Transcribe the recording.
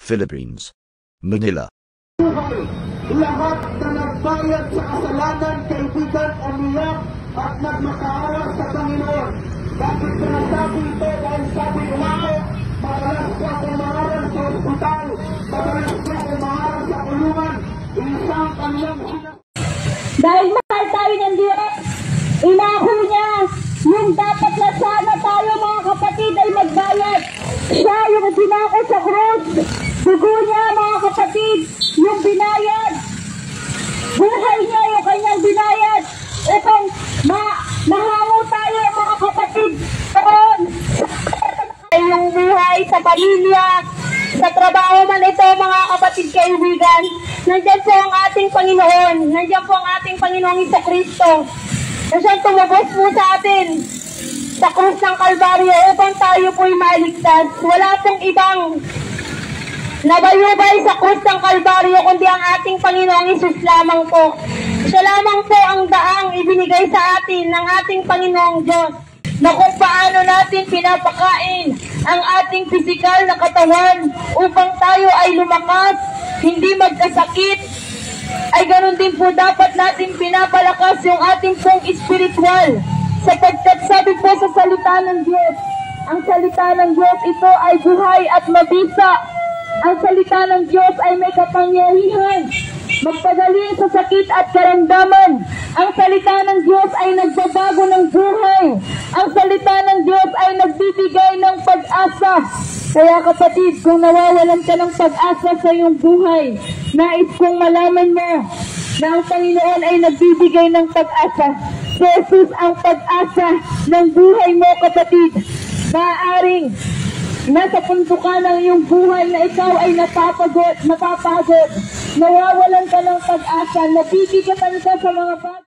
Philippines, Manila. Lahat na nagbayad sa kasalanan, kaibigan, umiyak at nagmakaawa sa Panginoon. Bakit sinasabi ito? Dahil sabi umako, madalas ko umaral sa ospital, madalas ko umaral sa kulungan, isang kanilang dahil mahal tayo ng Diyos, inako niya yung dapat na sana tayo mga kapatid ay magbayad. Siya yung dinako sa cross. Dugo niya mga kapatid, yung binayad. Buhay niya yung kanyang binayad. Upang mahango tayo mga kapatid. Karoon, yung buhay sa pamilya, sa trabaho man ito mga kapatid kaibigan. Nandiyan po ang ating Panginoon. Nandiyan po ang ating Panginoong Jesucristo. Na siyang tumubos po sa atin sa krus ng Kalbaryo upang tayo po'y maligtas. Wala pong ibang nabayubay sa krus ng Kalbaryo kundi ang ating Panginoong Hesus lamang po. Siya lamang po ang daang ibinigay sa atin ng ating Panginoong Diyos na kung paano natin pinapakain ang ating pisikal na katawan upang tayo ay lumakas, hindi magkasakit, ay ganun din po dapat natin pinapalakas yung ating pong espiritual. Sapagkat sabi po sa salita ng Diyos, ang salita ng Diyos ito ay buhay at mabisa. Ang salita ng Diyos ay may kapangyarihan magpagaling sa sakit at karamdaman. Ang salita ng Diyos ay nagbabago ng buhay. Ang salita ng Diyos ay nagbibigay ng pag-asa. Kaya kapatid, kung nawawalan ka ng pag-asa sa iyong buhay, nais kong malaman mo na ang Panginoon ay nagbibigay ng pag-asa. Si Jesus ang pag-asa ng buhay mo kapatid. Maaaring nasa puntukan ng iyong buhay na ikaw ay napapagod, nawawalan ka ng pag-asa, nabibigatan ka sa mga bagay.